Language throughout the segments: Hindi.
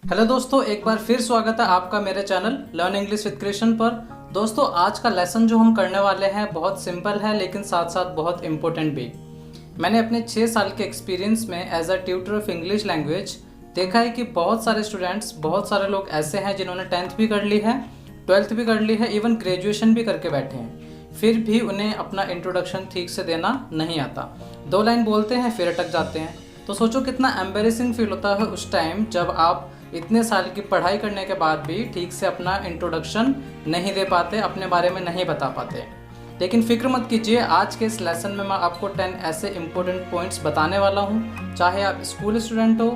हेलो दोस्तों, एक बार फिर स्वागत है आपका मेरे channel learn English with Krishna पर। दोस्तों, आज का लेसन जो हम करने वाले हैं बहुत सिंपल है लेकिन साथ साथ बहुत इम्पोर्टेंट भी। मैंने अपने 6 साल के एक्सपीरियंस में as a tutor of English language देखा है कि बहुत सारे स्टूडेंट्स, बहुत सारे लोग ऐसे हैं जिन्होंने 10th भी कर ली है, 12th भी कर ली है, इवन ग्रेजुएशन भी करके बैठे हैं, फिर भी उन्हें अपना इंट्रोडक्शन ठीक से देना नहीं आता। 2 लाइन बोलते हैं फिर अटक जाते हैं। तो सोचो कितना एम्बेरेसिंग फील होता है उस टाइम जब आप इतने साल की पढ़ाई करने के बाद भी ठीक से अपना इंट्रोडक्शन नहीं दे पाते, अपने बारे में नहीं बता पाते। लेकिन फिक्र मत कीजिए, आज के इस लेसन में मैं आपको 10 ऐसे इंपॉर्टेंट पॉइंट्स बताने वाला हूँ। चाहे आप स्कूल स्टूडेंट हो,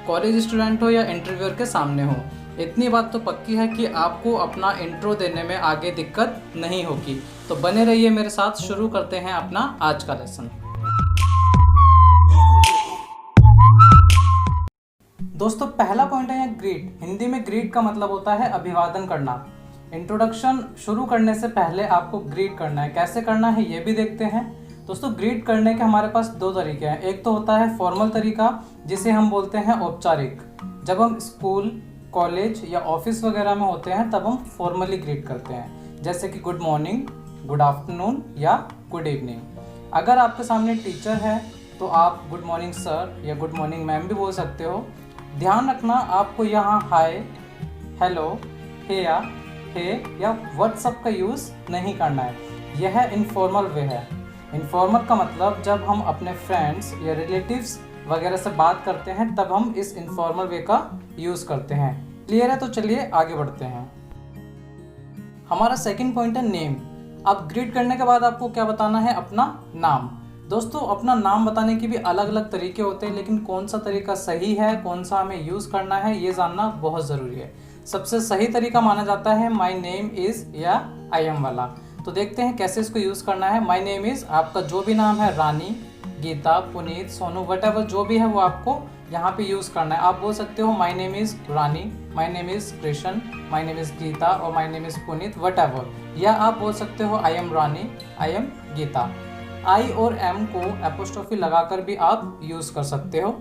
कॉलेज स्टूडेंट हो या इंटरव्यूअर के सामने हो, इतनी बात तो पक्की है कि आपको अपना इंट्रो देने में आगे दिक्कत नहीं होगी। तो बने रहिए मेरे साथ, शुरू करते हैं अपना आज का लेसन। दोस्तों, पहला पॉइंट है ग्रीट। हिंदी में ग्रीट का मतलब होता है अभिवादन करना। इंट्रोडक्शन शुरू करने से पहले आपको ग्रीट करना है। कैसे करना है ये भी देखते हैं। दोस्तों, ग्रीट करने के हमारे पास 2 तरीके हैं। एक तो होता है फॉर्मल तरीका, जिसे हम बोलते हैं औपचारिक। जब हम स्कूल, कॉलेज या ऑफिस वगैरह में होते हैं तब हम फॉर्मली ग्रीट करते हैं, जैसे कि गुड मॉर्निंग, गुड आफ्टरनून या गुड इवनिंग। अगर आपके सामने टीचर है तो आप गुड मॉर्निंग सर या गुड मॉर्निंग मैम भी बोल सकते हो। ध्यान रखना, आपको यहाँ हाय, हेलो, हेया, हे या व्हाट्सअप का यूज़ नहीं करना है। यह इनफॉर्मल वे है। इनफॉर्मल का मतलब जब हम अपने फ्रेंड्स या रिलेटिव्स वगैरह से बात करते हैं तब हम इस इनफॉर्मल वे का यूज़ करते हैं। क्लियर है? तो चलिए आगे बढ़ते हैं। हमारा सेकंड पॉइंट है नेम। अब ग्रीट करने के बाद आपको क्या बताना है? अपना नाम। दोस्तों, अपना नाम बताने के भी अलग अलग तरीके होते हैं, लेकिन कौन सा तरीका सही है, कौन सा हमें यूज़ करना है, ये जानना बहुत ज़रूरी है। सबसे सही तरीका माना जाता है माई नेम इज़ या आई एम वाला। तो देखते हैं कैसे इसको यूज़ करना है। माई नेम इज़, आपका जो भी नाम है, रानी, गीता, पुनीत, सोनू, वटएवर जो भी है वो आपको यहाँ पे यूज़ करना है। आप बोल सकते हो my name is Rani, my name is Krishna, my name is Gita और my name is Puneet, whatever. या आप बोल सकते हो I am Rani, I am Gita. I और एम को एपोस्ट्रोफी लगाकर भी आप यूज़ कर सकते हो।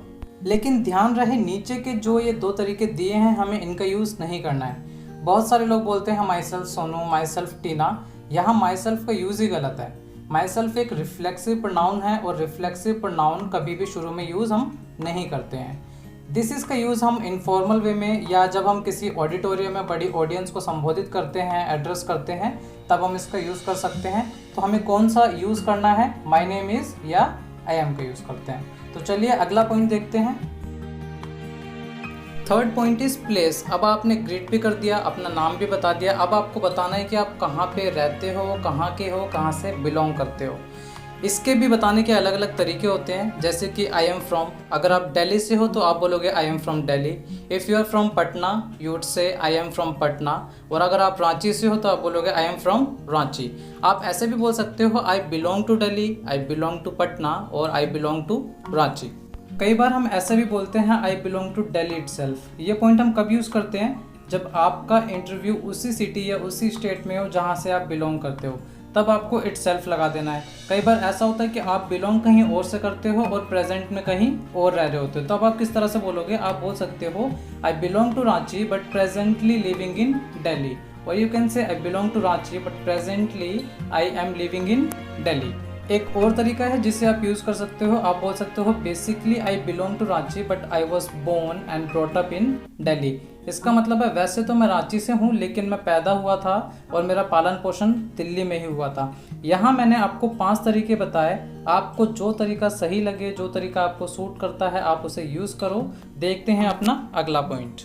लेकिन ध्यान रहे, नीचे के जो ये 2 तरीके दिए हैं हमें इनका यूज़ नहीं करना है। बहुत सारे लोग बोलते हैं myself Sonu, myself Tina. यहाँ माई सेल्फ का यूज़ ही गलत है। माई सेल्फ एक रिफ्लेक्सिव प्रोनाउन है और रिफ्लेक्सिव प्रोनाउन कभी भी शुरू में यूज़ हम नहीं करते हैं। दिस इज़ का यूज़ हम इनफॉर्मल वे में या जब हम किसी ऑडिटोरियम में बड़ी ऑडियंस को संबोधित करते हैं, एड्रेस करते हैं, तब हम इसका यूज़ कर सकते हैं। तो हमें कौन सा यूज़ करना है? माई नेम इज़ या आई एम का यूज़ करते हैं। तो चलिए अगला पॉइंट देखते हैं। Third point is place. अब आपने ग्रीट भी कर दिया, अपना नाम भी बता दिया, अब आपको बताना है कि आप कहाँ पे रहते हो, कहाँ के हो, कहाँ से बिलोंग करते हो। इसके भी बताने के अलग अलग तरीके होते हैं, जैसे कि आई एम फ्रॉम। अगर आप दिल्ली से हो तो आप बोलोगे I am from Delhi. If you are from Patna you would say I am from Patna. और अगर आप रांची से हो तो आप बोलोगे आई एम फ्रॉम रांची। आप ऐसे भी बोल सकते हो I belong to Delhi, I belong to Patna और आई बिलोंग टू रांची। कई बार हम ऐसे भी बोलते हैं I belong to Delhi itself. ये पॉइंट हम कब यूज़ करते हैं? जब आपका इंटरव्यू उसी सिटी या उसी स्टेट में हो जहाँ से आप बिलोंग करते हो, तब आपको इट सेल्फ लगा देना है। कई बार ऐसा होता है कि आप बिलोंग कहीं और से करते हो और प्रेजेंट में कहीं और रह रहे होते हो, तब आप किस तरह से बोलोगे? आप बोल सकते हो I belong to Ranchi but presently living in Delhi. और you can say I belong to Ranchi but presently I am living in Delhi. एक और तरीका है जिसे आप यूज़ कर सकते हो। आप बोल सकते हो basically I belong to Ranchi but I was born and brought up in Delhi. इसका मतलब है वैसे तो मैं रांची से हूँ लेकिन मैं पैदा हुआ था और मेरा पालन पोषण दिल्ली में ही हुआ था। यहाँ मैंने आपको 5 तरीके बताए। आपको जो तरीका सही लगे, जो तरीका आपको सूट करता है, आप उसे यूज़ करो। देखते हैं अपना अगला पॉइंट।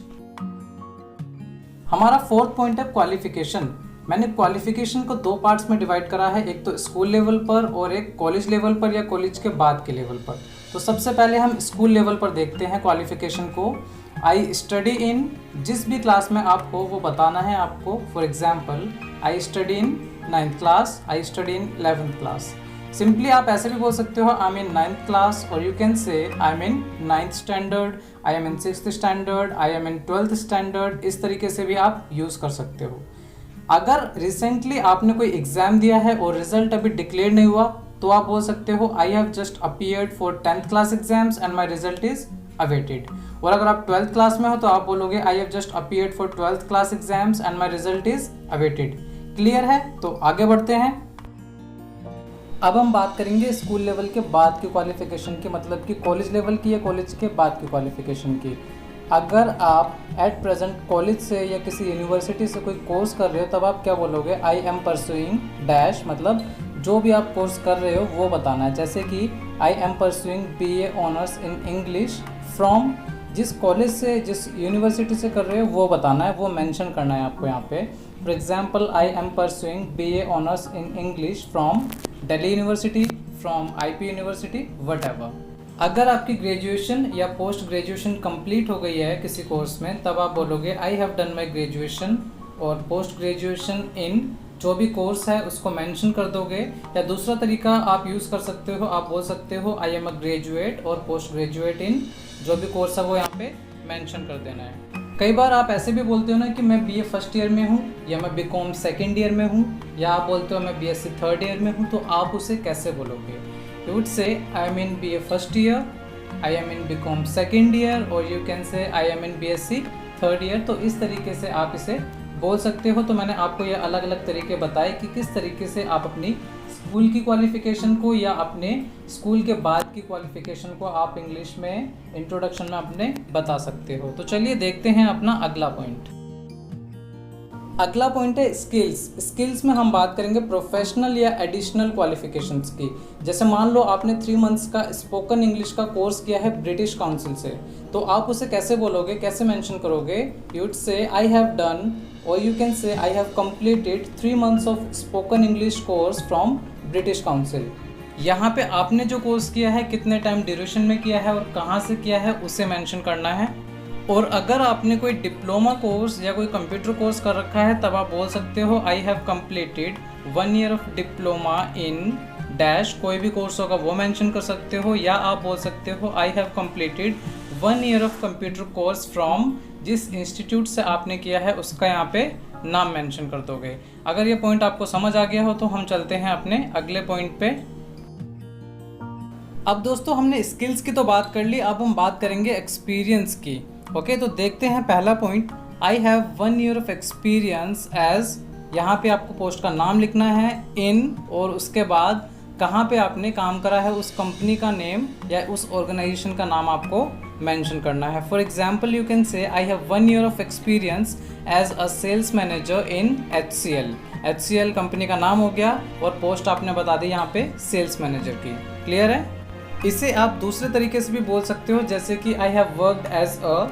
हमारा 4th पॉइंट है क्वालिफिकेशन। मैंने क्वालिफिकेशन को 2 पार्ट्स में डिवाइड करा है, एक तो स्कूल लेवल पर और एक कॉलेज लेवल पर या कॉलेज के बाद के लेवल पर। तो सबसे पहले हम स्कूल लेवल पर देखते हैं क्वालिफिकेशन को। आई स्टडी इन, जिस भी क्लास में आप हो वो बताना है आपको। For example, I study in 9th class, I study in 11th class. Simply आप ऐसे भी बोल सकते हो I am in 9th class, और you can say I am in 9th standard, I am in 6th standard, I am in 12th standard. इस तरीके से भी आप यूज़ कर सकते हो। अगर रिसेंटली आपने कोई एग्ज़ाम दिया है और रिजल्ट अभी डिक्लेयर नहीं हुआ तो आप बोल सकते हो I have just appeared for 10th class exams and my result is awaited. और अगर आप 12th क्लास में हो तो आप बोलोगे I have just appeared for 12th class exams and my result is awaited. Clear है? तो आगे बढ़ते हैं। अब हम बात करेंगे स्कूल लेवल के बाद की क्वालिफिकेशन की, मतलब कि कॉलेज लेवल की या कॉलेज के बाद की क्वालिफिकेशन की। अगर आप एट प्रेजेंट कॉलेज से या किसी यूनिवर्सिटी से कोई कोर्स कर रहे हो तब आप क्या बोलोगे? आई एम परसुइंग डैश, मतलब जो भी आप कोर्स कर रहे हो वो बताना है। जैसे कि I am pursuing BA honours in English from, जिस कॉलेज से जिस यूनिवर्सिटी से कर रहे हो वो बताना है, वो मेंशन करना है आपको यहाँ पे। For example I am pursuing BA honours in English from Delhi university, from IP university, what. अगर आपकी ग्रेजुएशन या पोस्ट ग्रेजुएशन कंप्लीट हो गई है किसी कोर्स में तब आप बोलोगे आई हैव डन माई ग्रेजुएशन, और पोस्ट ग्रेजुएशन इन जो भी कोर्स है उसको मेंशन कर दोगे। या दूसरा तरीका आप यूज़ कर सकते हो, आप बोल सकते हो आई एम अ ग्रेजुएट और पोस्ट ग्रेजुएट इन जो भी कोर्स है वो यहाँ पे मेंशन कर देना है। कई बार आप ऐसे भी बोलते हो ना कि मैं BA फर्स्ट ईयर में हूँ, या मैं BCom सेकेंड ईयर में हूँ, या आप बोलते हो मैं BSc थर्ड ईयर में हूँ, तो आप उसे कैसे बोलोगे? You would say I am in BA first year, I am in BCom second year, और you can say I am in BSc third year. तो इस तरीके से आप इसे बोल सकते हो। तो मैंने आपको ये अलग अलग तरीके बताए कि किस तरीके से आप अपनी स्कूल की क्वालिफ़िकेशन को या अपने स्कूल के बाद की क्वालिफ़िकेशन को आप इंग्लिश में इंट्रोडक्शन में अपने बता सकते हो। तो चलिए देखते हैं अपना अगला पॉइंट। अगला पॉइंट है स्किल्स। स्किल्स में हम बात करेंगे प्रोफेशनल या एडिशनल क्वालिफिकेशंस की। जैसे मान लो आपने 3 मंथ्स का स्पोकन इंग्लिश का कोर्स किया है ब्रिटिश काउंसिल से, तो आप उसे कैसे बोलोगे, कैसे मेंशन करोगे? You would say I have done, और you can say I have completed 3 months of spoken English course from British Council. यहाँ पे आपने जो कोर्स किया है कितने टाइम ड्यूरेशन में किया है और कहाँ से किया है उसे मेंशन करना है। और अगर आपने कोई डिप्लोमा कोर्स या कोई कंप्यूटर कोर्स कर रखा है तब आप बोल सकते हो आई have completed 1 year of diploma in dash, कोई भी कोर्स होगा वो मेंशन कर सकते हो। या आप बोल सकते हो आई have completed 1 year of computer course from, जिस इंस्टीट्यूट से आपने किया है उसका यहाँ पे नाम मेंशन कर दोगे। अगर ये पॉइंट आपको समझ आ गया हो तो हम चलते हैं अपने अगले पॉइंट पे। अब दोस्तों हमने स्किल्स की तो बात कर ली, अब हम बात करेंगे एक्सपीरियंस की। ओके, तो देखते हैं पहला point, I have 1 year of experience as, यहाँ पे आपको पोस्ट का नाम लिखना है इन, और उसके बाद कहाँ पे आपने काम करा है उस कंपनी का नेम या उस ऑर्गेनाइजेशन का नाम आपको मेंशन करना है। For example you can say I have 1 year of experience as a sales manager in HCL। HCL company का नाम हो गया और पोस्ट आपने बता दी यहाँ पे सेल्स मैनेजर की। क्लियर है? इसे आप दूसरे तरीके से भी बोल सकते हो, जैसे कि I have worked as a,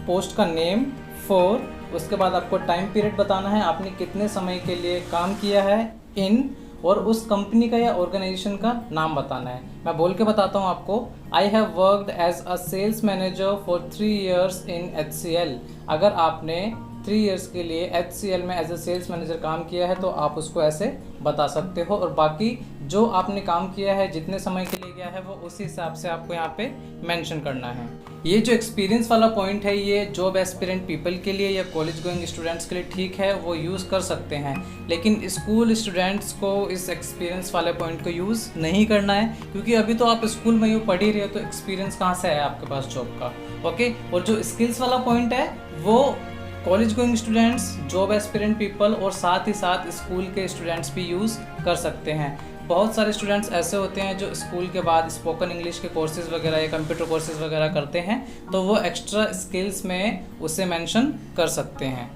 post का नेम फॉर, उसके बाद आपको टाइम पीरियड बताना है, आपने कितने समय के लिए काम किया है इन, और उस कंपनी का या ऑर्गेनाइजेशन का नाम बताना है। मैं बोल के बताता हूँ आपको, I have worked as a sales manager for 3 years in HCL। अगर आपने 3 ईयर्स के लिए HCL में एज अ सेल्स मैनेजर काम किया है तो आप उसको ऐसे बता सकते हो, और बाकी जो आपने काम किया है जितने समय के लिए गया है वो उसी हिसाब से आपको यहाँ पे मेंशन करना है। ये जो एक्सपीरियंस वाला पॉइंट है ये जॉब एस्पिरेंट पीपल के लिए या कॉलेज गोइंग स्टूडेंट्स के लिए ठीक है, वो यूज़ कर सकते हैं, लेकिन स्कूल स्टूडेंट्स को इस एक्सपीरियंस वाले पॉइंट को यूज़ नहीं करना है, क्योंकि अभी तो आप स्कूल में यूँ पढ़ ही रहे हो तो एक्सपीरियंस कहाँ से आया आपके पास जॉब का। ओके, और जो स्किल्स वाला पॉइंट है वो college going students, job aspirant people और साथ ही साथ स्कूल के स्टूडेंट्स भी यूज़ कर सकते हैं। बहुत सारे स्टूडेंट्स ऐसे होते हैं जो स्कूल के बाद स्पोकन इंग्लिश के कोर्सेज़ वगैरह या कंप्यूटर कोर्सेज़ वगैरह करते हैं, तो वो एक्स्ट्रा स्किल्स में उसे मेंशन कर सकते हैं।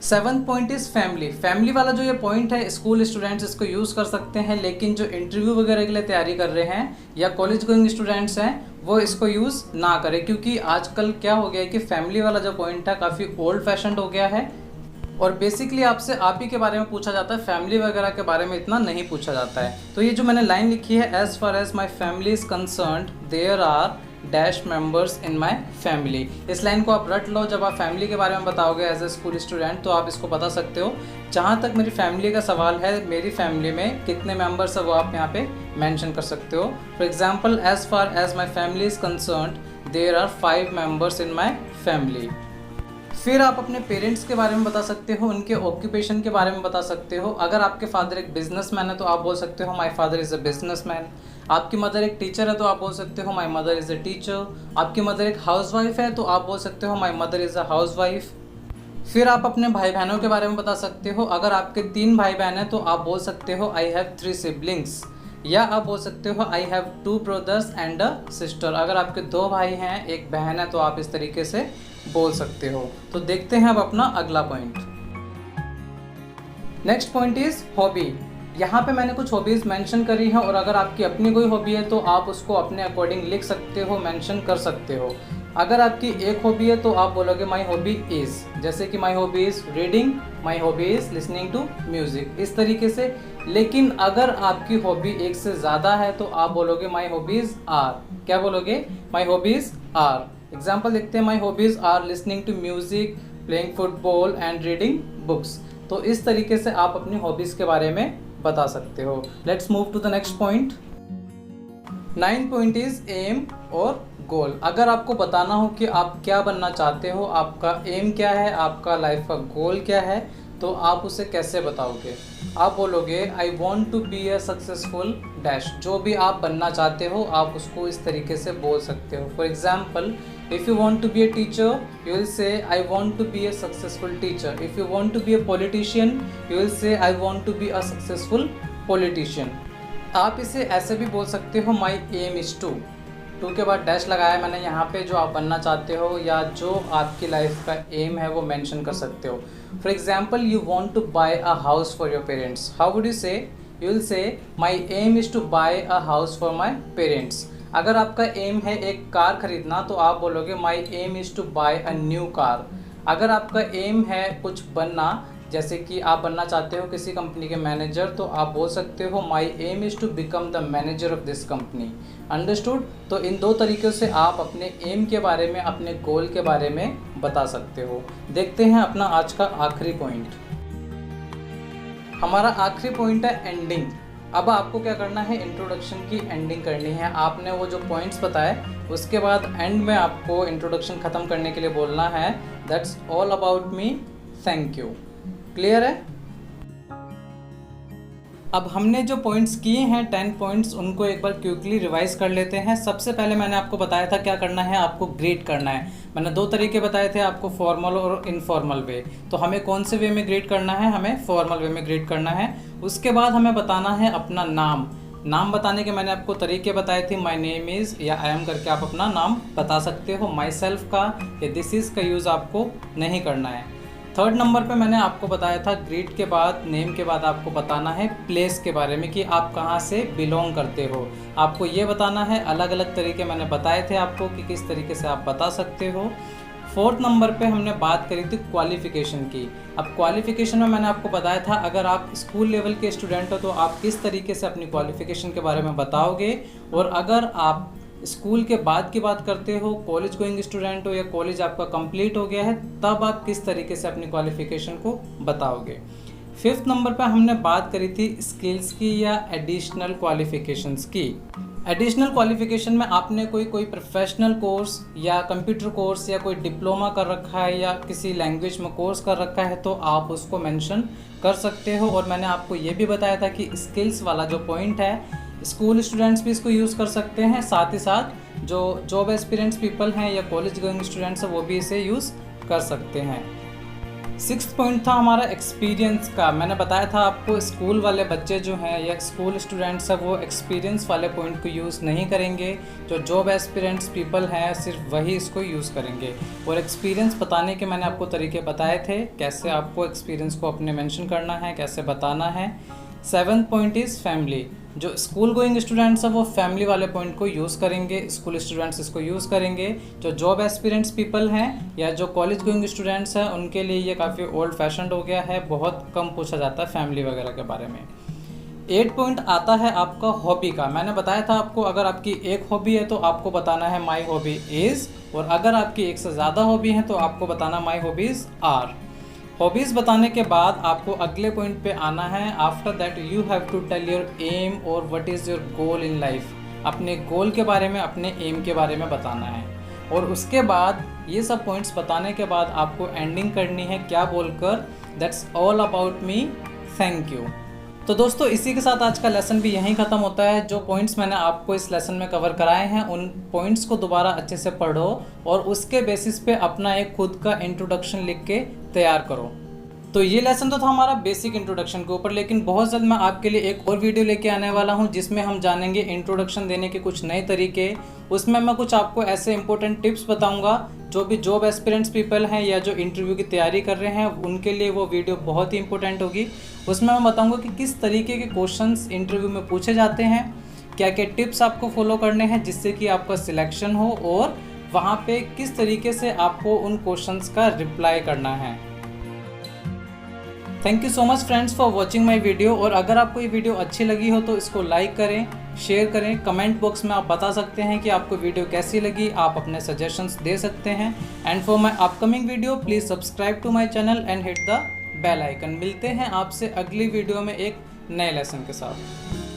7th point is family. Family वाला जो ये पॉइंट है स्कूल स्टूडेंट्स इसको यूज़ कर सकते हैं, लेकिन जो इंटरव्यू वगैरह के लिए तैयारी कर रहे हैं या कॉलेज गोइंग स्टूडेंट्स हैं वो इसको यूज़ ना करें, क्योंकि आजकल क्या हो गया है कि फैमिली वाला जो पॉइंट है काफ़ी ओल्ड फैशन्ड हो गया है, और बेसिकली आपसे आप ही के बारे में पूछा जाता है, फैमिली वगैरह के बारे में इतना नहीं पूछा जाता है। तो ये जो मैंने लाइन लिखी है, as far as my family is concerned there are dash members in my family, इस लाइन को आप रट लो। जब आप फैमिली के बारे में बताओगे एज ए स्कूल स्टूडेंट तो आप इसको बता सकते हो। जहाँ तक मेरी फैमिली का सवाल है, मेरी फैमिली में कितने मेंबर्स है वो आप यहाँ पे मेंशन कर सकते हो। For example, as far as my family is concerned there are 5 members in my family. फिर आप अपने पेरेंट्स के बारे में बता सकते हो, उनके ऑक्यूपेशन के बारे में बता सकते हो। अगर आपके फादर एक बिजनेसमैन है तो आप बोल सकते हो my father is a businessman. आपकी मदर एक टीचर है तो आप बोल सकते हो my mother is a teacher. आपकी मदर एक हाउस वाइफ है तो आप बोल सकते हो my mother is a house wife. फिर आप अपने भाई बहनों के बारे में बता सकते हो। अगर आपके 3 भाई बहन हैं तो आप बोल सकते हो आई हैव 3 सिबलिंग्स, या आप बोल सकते हो I have 2 brothers and a sister. अगर आपके 2 भाई हैं, 1 बहन है तो आप इस तरीके से बोल सकते हो। तो देखते हैं अब अपना अगला point. Next point is hobby. यहाँ पे मैंने कुछ हॉबीज़ मेंशन करी हैं और अगर आपकी अपनी कोई हॉबी है तो आप उसको अपने अकॉर्डिंग लिख सकते हो, मेंशन कर सकते हो। अगर आपकी एक हॉबी है तो आप बोलोगे माई हॉबी इज़, जैसे कि my hobby is reading, my hobby is listening to music, इस तरीके से। लेकिन अगर आपकी हॉबी एक से ज़्यादा है तो आप बोलोगे माई हॉबीज़ आर। क्या बोलोगे? माई हॉबीज़ आर। एग्जाम्पल देखते हैं, my hobbies are listening to music, playing football and reading books. तो इस तरीके से आप अपनी हॉबीज़ के बारे में बता सकते हो। Let's move to the next point. 9th point is aim और गोल। अगर आपको बताना हो कि आप क्या बनना चाहते हो, आपका एम क्या है, आपका लाइफ का गोल क्या है, तो आप उसे कैसे बताओगे? आप बोलोगे I want to be a successful dash. जो भी आप बनना चाहते हो आप उसको इस तरीके से बोल सकते हो। For example, if you want to be a teacher, you will say I want to be a successful teacher. If you want to be a politician, you will say I want to be a successful politician. आप इसे ऐसे भी बोल सकते हो, my aim is to के बाद डैश लगाया मैंने यहाँ पे, जो आप बनना चाहते हो या जो आपकी लाइफ का एम है वो मेंशन कर सकते हो। For example, you want to buy a house for your parents. How would you say? You will say my aim is to buy a house for my parents. अगर आपका एम है एक कार खरीदना तो आप बोलोगे my aim is to buy a new car. अगर आपका एम है कुछ बनना, जैसे कि आप बनना चाहते हो किसी कंपनी के मैनेजर, तो आप बोल सकते हो my aim is to become the manager of this company. Understood? तो इन 2 तरीक़ों से आप अपने एम के बारे में, अपने गोल के बारे में बता सकते हो। देखते हैं अपना आज का आखिरी पॉइंट। हमारा आखिरी पॉइंट है एंडिंग। अब आपको क्या करना है? इंट्रोडक्शन की एंडिंग करनी है। आपने वो जो पॉइंट्स बताए उसके बाद एंड में आपको इंट्रोडक्शन ख़त्म करने के लिए बोलना है that's all about me, thank you. Clear है? अब हमने जो पॉइंट्स किए हैं 10 पॉइंट्स, उनको एक बार क्विकली रिवाइज कर लेते हैं। सबसे पहले मैंने आपको बताया था क्या करना है, आपको ग्रीट करना है। मैंने 2 तरीके बताए थे आपको, फॉर्मल और इनफॉर्मल वे। तो हमें कौन से वे में ग्रीट करना है? हमें फॉर्मल वे में ग्रीट करना है। उसके बाद हमें बताना है अपना नाम बताने के मैंने आपको तरीके बताए थे, माई नेम इज़ या आई एम करके आप अपना नाम बता सकते हो। माई सेल्फ का या दिस इज़ का यूज़ आपको नहीं करना है। 3rd नंबर पे मैंने आपको बताया था ग्रीट के बाद, नेम के बाद आपको बताना है प्लेस के बारे में कि आप कहाँ से बिलोंग करते हो। आपको ये बताना है। अलग अलग तरीके मैंने बताए थे आपको कि किस तरीके से आप बता सकते हो। 4th नंबर पे हमने बात करी थी क्वालिफ़िकेशन की। अब क्वालिफ़िकेशन में मैंने आपको बताया था अगर आप स्कूल लेवल के स्टूडेंट हो तो आप किस तरीके से अपनी क्वालिफ़िकेशन के बारे में बताओगे, और अगर आप स्कूल के बाद की बात करते हो, कॉलेज गोइंग स्टूडेंट हो या कॉलेज आपका कंप्लीट हो गया है, तब आप किस तरीके से अपनी क्वालिफ़िकेशन को बताओगे। 5th नंबर पर हमने बात करी थी स्किल्स की या एडिशनल क्वालिफ़िकेशंस की। एडिशनल क्वालिफ़िकेशन में आपने कोई प्रोफेशनल कोर्स या कंप्यूटर कोर्स या कोई डिप्लोमा कर रखा है या किसी लैंग्वेज में कोर्स कर रखा है तो आप उसको मेंशन कर सकते हो। और मैंने आपको ये भी बताया था कि स्किल्स वाला जो पॉइंट है, स्कूल स्टूडेंट्स भी इसको यूज़ कर सकते हैं, साथ ही साथ जो जॉब एक्सपीरियंस पीपल हैं या कॉलेज गोइंग स्टूडेंट्स हैं वो भी इसे यूज़ कर सकते हैं। 6th पॉइंट था हमारा एक्सपीरियंस का। मैंने बताया था आपको स्कूल वाले बच्चे जो हैं या स्कूल स्टूडेंट्स हैं वो एक्सपीरियंस वाले पॉइंट को यूज़ नहीं करेंगे। जो जॉब एक्सपीरियंस पीपल हैं सिर्फ वही इसको यूज़ करेंगे। और एक्सपीरियंस बताने के मैंने आपको तरीके बताए थे, कैसे आपको एक्सपीरियंस को अपने मेंशन करना है, कैसे बताना है। 7th point is family. जो स्कूल गोइंग स्टूडेंट्स हैं वो फैमिली वाले पॉइंट को यूज़ करेंगे, स्कूल स्टूडेंट्स इसको यूज़ करेंगे। जो जॉब एक्सपीरियंस पीपल हैं या जो कॉलेज गोइंग स्टूडेंट्स हैं उनके लिए ये काफ़ी ओल्ड फैशन्ड हो गया है, बहुत कम पूछा जाता है फैमिली वगैरह के बारे में। 8 पॉइंट आता है आपका हॉबी का। मैंने बताया था आपको अगर आपकी एक हॉबी है तो आपको बताना है माई हॉबी इज़, और अगर आपकी एक से ज़्यादा हॉबी है तो आपको बताना माई हॉबीज़ आर। हॉबीज़ बताने के बाद आपको अगले पॉइंट पे आना है। After that you have to tell your aim और what is your goal in life. अपने गोल के बारे में, अपने एम के बारे में बताना है। और उसके बाद ये सब पॉइंट्स बताने के बाद आपको एंडिंग करनी है क्या बोलकर, that's all about me, thank you. तो दोस्तों इसी के साथ आज का लेसन भी यहीं ख़त्म होता है। जो पॉइंट्स मैंने आपको इस लेसन में कवर कराए हैं उन पॉइंट्स को दोबारा अच्छे से पढ़ो और उसके बेसिस पे अपना एक खुद का इंट्रोडक्शन लिख के तैयार करो। तो ये लेसन तो था हमारा बेसिक इंट्रोडक्शन के ऊपर, लेकिन बहुत जल्द मैं आपके लिए एक और वीडियो लेके आने वाला हूँ जिसमें हम जानेंगे इंट्रोडक्शन देने के कुछ नए तरीके। उसमें मैं कुछ आपको ऐसे इंपॉर्टेंट टिप्स बताऊँगा जो भी जॉब एस्पिरेंट्स पीपल हैं या जो इंटरव्यू की तैयारी कर रहे हैं उनके लिए वो वीडियो बहुत ही इंपॉर्टेंट होगी। उसमें मैं बताऊँगा कि किस तरीके के क्वेश्चंस इंटरव्यू में पूछे जाते हैं, क्या क्या टिप्स आपको फॉलो करने हैं जिससे कि आपका सिलेक्शन हो, और वहाँ पे किस तरीके से आपको उन क्वेश्चंस का रिप्लाई करना है। Thank you so much friends for watching my video. और अगर आपको ये वीडियो अच्छी लगी हो तो इसको लाइक करें, शेयर करें। कमेंट बॉक्स में आप बता सकते हैं कि आपको वीडियो कैसी लगी, आप अपने सजेशंस दे सकते हैं। And for my upcoming video please subscribe to my channel and hit the bell icon. मिलते हैं आपसे अगली वीडियो में एक नए लेसन के साथ।